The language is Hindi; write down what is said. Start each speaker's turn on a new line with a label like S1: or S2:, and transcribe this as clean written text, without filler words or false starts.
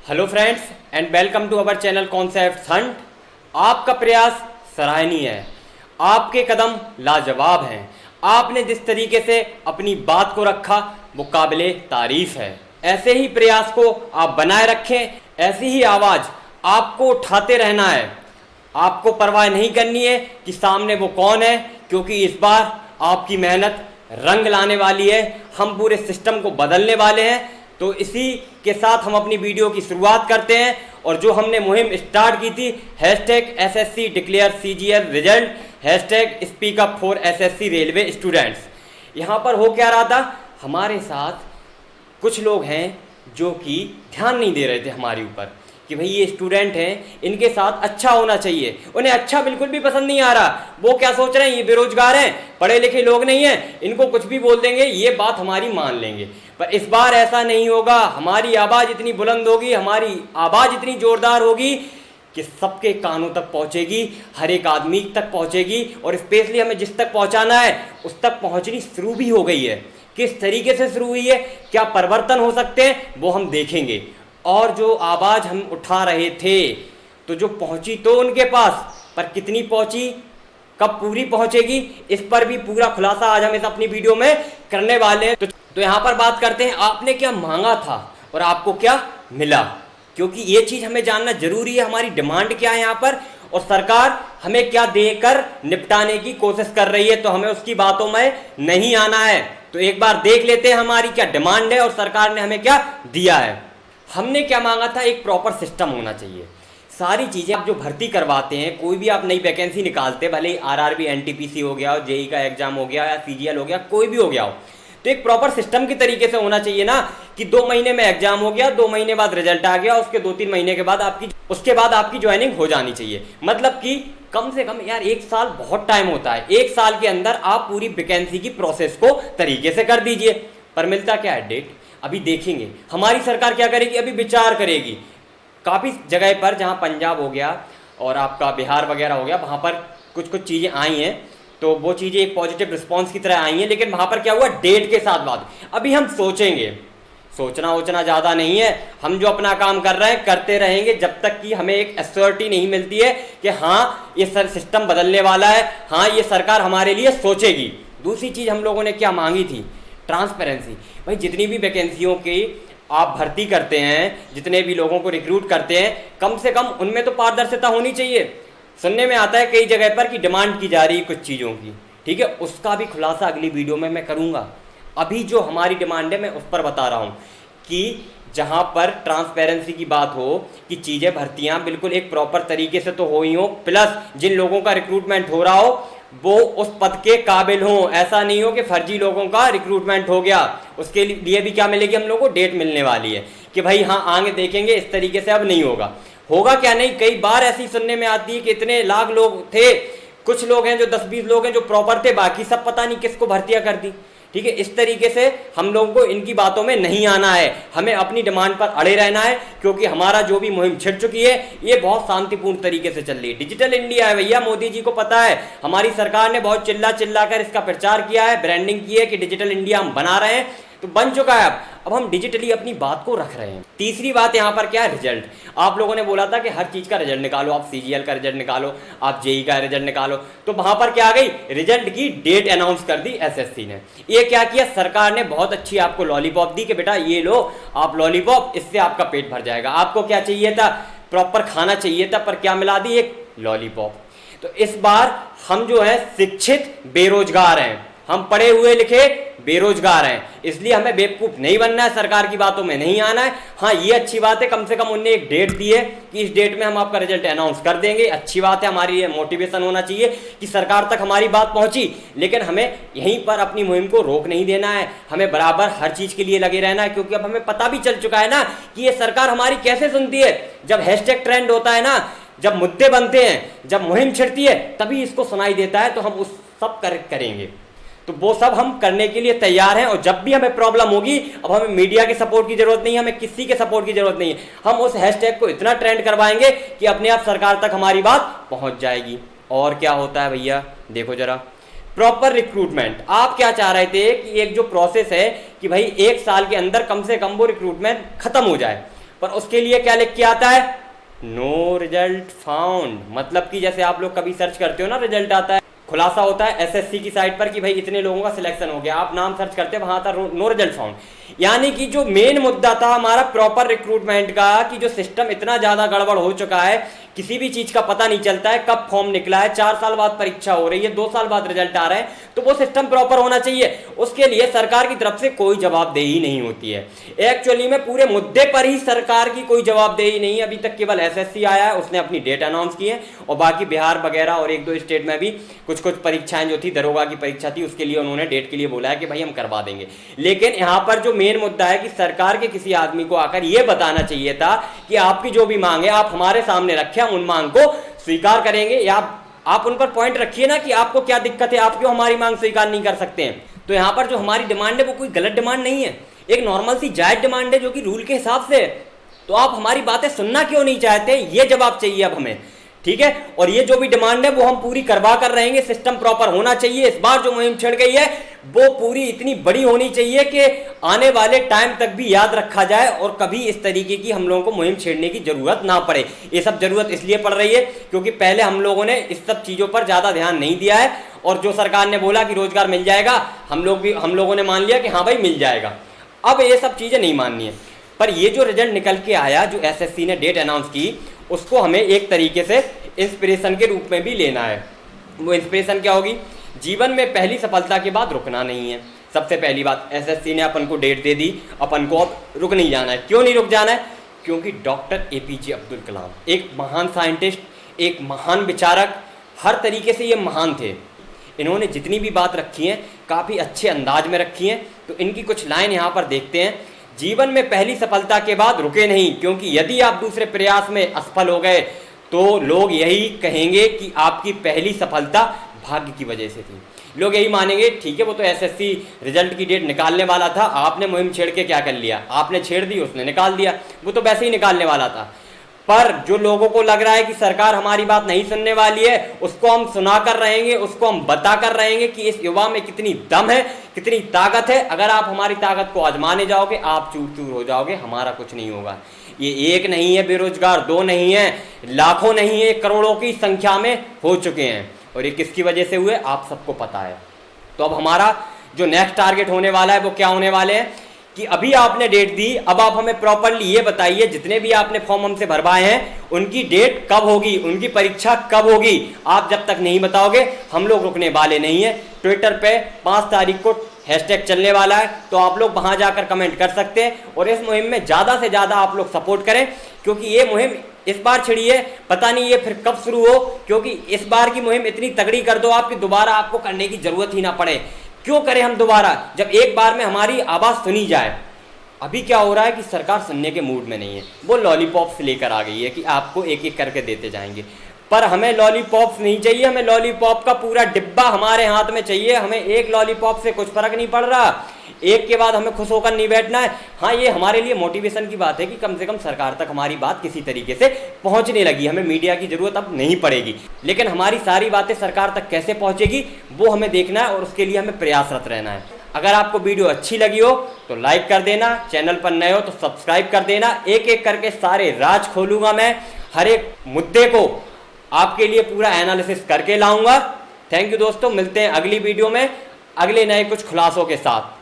S1: Hello friends and welcome to our channel concept hunt. आपका प्रयास सराहनीय है, आपके कदम लाजवाब हैं। आपने जिस तरीके से अपनी बात को रखा वो काबिले तारीफ है। ऐसे ही प्रयास को आप बनाए रखें, ऐसी ही आवाज़ आपको उठाते रहना है। आपको परवाह नहीं करनी है कि सामने वो कौन है, क्योंकि इस बार आपकी मेहनत रंग लाने वाली है। हम पूरे सिस्टम को बदलने वाले हैं। तो इसी के साथ हम अपनी वीडियो की शुरुआत करते हैं। और जो हमने मुहिम स्टार्ट की थी #SSC declare CGL result, #speak up for SSC railway students. यहाँ पर हो क्या रहा था, हमारे साथ कुछ लोग हैं जो कि ध्यान नहीं दे रहे थे हमारे ऊपर कि भाई ये स्टूडेंट हैं, इनके साथ अच्छा होना चाहिए। उन्हें अच्छा बिल्कुल भी पसंद नहीं आ रहा। वो क्या सोच रहे हैं, ये बेरोजगार हैं, पढ़े लिखे लोग नहीं हैं, इनको कुछ भी बोल देंगे, ये बात हमारी मान लेंगे। पर इस बार ऐसा नहीं होगा। हमारी आवाज़ इतनी बुलंद होगी, हमारी आवाज़ इतनी जोरदार होगी कि सबके कानों तक पहुंचेगी, हर एक आदमी तक पहुंचेगी। और स्पेशली हमें जिस तक पहुंचाना है उस तक पहुंचनी शुरू भी हो गई है। किस तरीके से शुरू हुई है, क्या परिवर्तन हो सकते हैं, वो हम देखेंगे। और जो आवाज़ हम उठा रहे थे, तो जो पहुंची तो उनके पास, पर कितनी पहुंची, कब पूरी पहुंचेगी, इस पर भी पूरा खुलासा आज हम इस अपनी वीडियो में करने वाले हैं। तो यहाँ पर बात करते हैं, आपने क्या मांगा था और आपको क्या मिला, क्योंकि ये चीज़ हमें जानना जरूरी है। हमारी डिमांड क्या है यहाँ पर, और सरकार हमें क्या देकर निपटाने की कोशिश कर रही है, तो हमें उसकी बातों में नहीं आना है। तो एक बार देख लेते हैं हमारी क्या डिमांड है और सरकार ने हमें क्या दिया है। हमने क्या मांगा था, एक प्रॉपर सिस्टम होना चाहिए। सारी चीज़ें आप जो भर्ती करवाते हैं, कोई भी आप नई वैकेंसी निकालते, भले ही RRB NTPC हो गया हो, JEE का एग्जाम हो गया या CGL हो गया, कोई भी हो गया हो, तो एक प्रॉपर सिस्टम की तरीके से होना चाहिए ना कि 2 महीने में एग्जाम हो गया, 2 महीने बाद रिजल्ट आ गया, उसके 2-3 महीने के बाद आपकी ज्वाइनिंग हो जानी चाहिए। मतलब कि कम से कम यार 1 साल बहुत टाइम होता है। 1 साल के अंदर आप पूरी वैकेंसी की प्रोसेस को तरीके से कर दीजिए। पर मिलता क्या है, डेट अभी देखेंगे। हमारी सरकार क्या करेगी, अभी विचार करेगी। काफ़ी जगह पर जहाँ पंजाब हो गया और आपका बिहार वगैरह हो गया, वहाँ पर कुछ चीज़ें आई हैं, तो वो चीज़ें एक पॉजिटिव रिस्पांस की तरह आई हैं। लेकिन वहाँ पर क्या हुआ, डेट के साथ बात। अभी हम सोचेंगे, सोचना वोचना ज़्यादा नहीं है। हम जो अपना काम कर रहे हैं करते रहेंगे जब तक कि हमें एक एश्योरिटी नहीं मिलती है कि हाँ ये सिस्टम बदलने वाला है, हाँ ये सरकार हमारे लिए सोचेगी। दूसरी चीज़ हम लोगों ने क्या मांगी थी, ट्रांसपेरेंसी। भाई जितनी भी वैकेंसियों की आप भर्ती करते हैं, जितने भी लोगों को रिक्रूट करते हैं, कम से कम उनमें तो पारदर्शिता होनी चाहिए। सुनने में आता है कई जगह पर कि डिमांड की जा रही है कुछ चीज़ों की, ठीक है, उसका भी खुलासा अगली वीडियो में मैं करूँगा। अभी जो हमारी डिमांड है मैं उस पर बता रहा हूँ कि जहाँ पर ट्रांसपेरेंसी की बात हो कि चीज़ें भर्तियाँ बिल्कुल एक प्रॉपर तरीके से तो हो ही हो, प्लस जिन लोगों का रिक्रूटमेंट हो रहा हो वो उस पद के काबिल हों। ऐसा नहीं हो कि फर्जी लोगों का रिक्रूटमेंट हो गया। उसके लिए भी क्या मिलेगी, हम लोगों को डेट मिलने वाली है कि भाई हाँ आगे देखेंगे, इस तरीके से अब नहीं होगा। होगा क्या नहीं, कई बार ऐसी सुनने में आती है कि इतने लाख लोग थे, कुछ लोग हैं जो 10-20 लोग हैं जो प्रॉपर थे, बाकी सब पता नहीं किसको भर्तियां कर दी। ठीक है, इस तरीके से हम लोगों को इनकी बातों में नहीं आना है। हमें अपनी डिमांड पर अड़े रहना है, क्योंकि हमारा जो भी मुहिम छिड़ चुकी है ये बहुत शांतिपूर्ण तरीके से चल रही है। डिजिटल इंडिया है भैया, मोदी जी को पता है। हमारी सरकार ने बहुत चिल्ला कर इसका प्रचार किया है, ब्रांडिंग की है कि डिजिटल इंडिया हम बना रहे हैं, तो बन चुका है। अब हम डिजिटली अपनी बात को रख रहे हैं। तीसरी बात यहाँ पर क्या है, रिजल्ट। आप लोगों ने बोला था कि हर चीज़ का रिजल्ट निकालो, आप CGL का रिजल्ट निकालो, आप JEE का रिजल्ट निकालो, तो वहाँ पर क्या आ गई, रिजल्ट की डेट अनाउंस कर दी SSC ने। ये क्या किया, सरकार ने बहुत अच्छी आपको लॉलीपॉप दी कि बेटा ये लो आप लॉलीपॉप, इससे आपका पेट भर जाएगा। आपको क्या चाहिए था, प्रॉपर खाना चाहिए था, पर क्या मिला दी, एक लॉलीपॉप। तो इस बार हम जो है शिक्षित बेरोजगार हैं, हम पढ़े हुए लिखे बेरोजगार हैं, इसलिए हमें बेवकूफ़ नहीं बनना है, सरकार की बातों में नहीं आना है। हाँ ये अच्छी बात है, कम से कम उनने एक डेट दी है कि इस डेट में हम आपका रिजल्ट अनाउंस कर देंगे। अच्छी बात है, हमारी ये मोटिवेशन होना चाहिए कि सरकार तक हमारी बात पहुंची। लेकिन हमें यहीं पर अपनी मुहिम को रोक नहीं देना है, हमें बराबर हर चीज़ के लिए लगे रहना है, क्योंकि अब हमें पता भी चल चुका है ना कि ये सरकार हमारी कैसे सुनती है। जब हैशटैग ट्रेंड होता है ना, जब मुद्दे बनते हैं, जब मुहिम छिड़ती है, तभी इसको सुनाई देता है, तो हम उस सब करेंगे। तो वो सब हम करने के लिए तैयार हैं। और जब भी हमें प्रॉब्लम होगी, अब हमें मीडिया के सपोर्ट की जरूरत नहीं है, हमें किसी के सपोर्ट की जरूरत नहीं है। हम उस हैशटैग को इतना ट्रेंड करवाएंगे कि अपने आप सरकार तक हमारी बात पहुंच जाएगी। और क्या होता है भैया, देखो जरा, प्रॉपर रिक्रूटमेंट। आप क्या चाह रहे थे कि एक जो प्रोसेस है कि भाई 1 साल के अंदर कम से कम वो रिक्रूटमेंट खत्म हो जाए। पर उसके लिए क्या लिख के आता है, नो रिजल्ट फाउंड। मतलब कि जैसे आप लोग कभी सर्च करते हो ना, रिजल्ट आता है, खुलासा होता है एसएससी की साइट पर कि भाई इतने लोगों का सिलेक्शन हो गया, आप नाम सर्च करते हैं, वहां था नो रिजल्ट फाउंड। यानी कि जो मेन मुद्दा था हमारा प्रॉपर रिक्रूटमेंट का, कि जो सिस्टम इतना ज्यादा गड़बड़ हो चुका है, किसी भी चीज का पता नहीं चलता है कब फॉर्म निकला है, 4 साल बाद परीक्षा हो रही है, 2 साल बाद रिजल्ट आ रहे हैं, तो वो सिस्टम प्रॉपर होना चाहिए। उसके लिए सरकार की तरफ से कोई जवाबदेही नहीं होती है। एक्चुअली में पूरे मुद्दे पर ही सरकार की कोई जवाबदेही नहीं है। अभी तक केवल एसएससी आया है, उसने अपनी डेट अनाउंस की है, और बाकी बिहार वगैरह और 1-2 स्टेट में भी कुछ परीक्षाएं जो थी, दरोगा की परीक्षा थी, उसके लिए उन्होंने डेट के लिए बोला है कि भाई हम करवा देंगे। लेकिन यहां पर जो मेन मुद्दा है कि सरकार के किसी आदमी को आकर यह बताना चाहिए था कि आपकी जो भी मांग है आप हमारे सामने रखें, हम उन मांग को स्वीकार करेंगे, या आप उन पर पॉइंट रखिए ना कि आपको क्या दिक्कत है, आप क्यों हमारी मांग स्वीकार नहीं कर सकते हैं। तो यहां पर जो हमारी डिमांड है वो कोई गलत डिमांड नहीं है, एक नॉर्मल सी जायज डिमांड है जो कि रूल के हिसाब से है। तो आप हमारी बातें सुनना क्यों नहीं चाहते, ये जवाब चाहिए अब हमें, ठीक है। और ये जो भी डिमांड है वो हम पूरी करवा कर रहेंगे। सिस्टम प्रॉपर होना चाहिए। इस बार जो मुहिम छिड़ गई है वो पूरी इतनी बड़ी होनी चाहिए कि आने वाले टाइम तक भी याद रखा जाए और कभी इस तरीके की हम लोगों को मुहिम छेड़ने की जरूरत ना पड़े। ये सब जरूरत इसलिए पड़ रही है क्योंकि पहले हम लोगों ने इस सब चीजों पर ज्यादा ध्यान नहीं दिया है, और जो सरकार ने बोला कि रोजगार मिल जाएगा, हम लोगों ने मान लिया कि हाँ भाई मिल जाएगा। अब ये सब चीजें नहीं माननी है। पर ये जो रिजल्ट निकल के आया, जो एसएससी ने डेट अनाउंस की, उसको हमें एक तरीके से इंस्पिरेशन के रूप में भी लेना है। वो इंस्पिरेशन क्या होगी, जीवन में पहली सफलता के बाद रुकना नहीं है। सबसे पहली बात, एसएससी ने अपन को डेट दे दी, अपन को अब रुक नहीं जाना है। क्यों नहीं रुक जाना है, क्योंकि डॉक्टर एपीजे अब्दुल कलाम एक महान साइंटिस्ट, एक महान विचारक, हर तरीके से ये महान थे। इन्होंने जितनी भी बात रखी है काफ़ी अच्छे अंदाज में रखी हैं। तो इनकी कुछ लाइन यहाँ पर देखते हैं। जीवन में पहली सफलता के बाद रुके नहीं, क्योंकि यदि आप दूसरे प्रयास में असफल हो गए तो लोग यही कहेंगे कि आपकी पहली सफलता भाग्य की वजह से थी। लोग यही मानेंगे, ठीक है वो तो एसएससी रिजल्ट की डेट निकालने वाला था, आपने मुहिम छेड़ के क्या कर लिया, आपने छेड़ दी, उसने निकाल दिया, वो तो वैसे ही निकालने वाला था। पर जो लोगों को लग रहा है कि सरकार हमारी बात नहीं सुनने वाली है, उसको हम सुना कर रहेंगे, उसको हम बता कर रहेंगे कि इस युवा में कितनी दम है, कितनी ताकत है। अगर आप हमारी ताकत को आजमाने जाओगे, आप चूर चूर हो जाओगे, हमारा कुछ नहीं होगा। ये एक नहीं है बेरोजगार, 2 नहीं है, लाखों नहीं है, करोड़ों की संख्या में हो चुके हैं। और ये किसकी वजह से हुए आप सबको पता है। तो अब हमारा जो नेक्स्ट टारगेट होने वाला है वो क्या होने वाले हैं कि अभी आपने डेट दी, अब आप हमें प्रॉपरली ये बताइए, जितने भी आपने फॉर्म हमसे भरवाए हैं उनकी डेट कब होगी, उनकी परीक्षा कब होगी। आप जब तक नहीं बताओगे हम लोग रुकने वाले नहीं है। ट्विटर पे 5 तारीख को हैशटैग चलने वाला है, तो आप लोग वहां जाकर कमेंट कर सकते हैं और इस मुहिम में ज़्यादा से ज़्यादा आप लोग सपोर्ट करें, क्योंकि ये मुहिम इस बार छिड़ी है, पता नहीं ये फिर कब शुरू हो। क्योंकि इस बार की मुहिम इतनी तगड़ी कर दो आपकी दोबारा आपको करने की जरूरत ही ना पड़े। क्यों करें हम दोबारा, जब एक बार में हमारी आवाज़ सुनी जाए। अभी क्या हो रहा है कि सरकार सुनने के मूड में नहीं है, वो लॉलीपॉप्स लेकर आ गई है कि आपको एक एक करके देते जाएंगे। पर हमें लॉलीपॉप्स नहीं चाहिए, हमें लॉलीपॉप का पूरा डिब्बा हमारे हाथ में चाहिए। हमें एक लॉलीपॉप से कुछ फर्क नहीं पड़ रहा, एक के बाद हमें खुश होकर नहीं बैठना है। हाँ, ये हमारे लिए मोटिवेशन की बात है कि कम से कम सरकार तक हमारी बात किसी तरीके से पहुंचने लगी। हमें मीडिया की जरूरत अब नहीं पड़ेगी, लेकिन हमारी सारी बातें सरकार तक कैसे पहुंचेगी वो हमें देखना है और उसके लिए हमें प्रयासरत रहना है। अगर आपको वीडियो अच्छी लगी हो तो लाइक कर देना, चैनल पर नए हो तो सब्सक्राइब कर देना। एक एक करके सारे राज खोलूंगा मैं, हर एक मुद्दे को आपके लिए पूरा एनालिसिस करके लाऊंगा। थैंक यू दोस्तों, मिलते हैं अगली वीडियो में अगले नए कुछ खुलासों के साथ।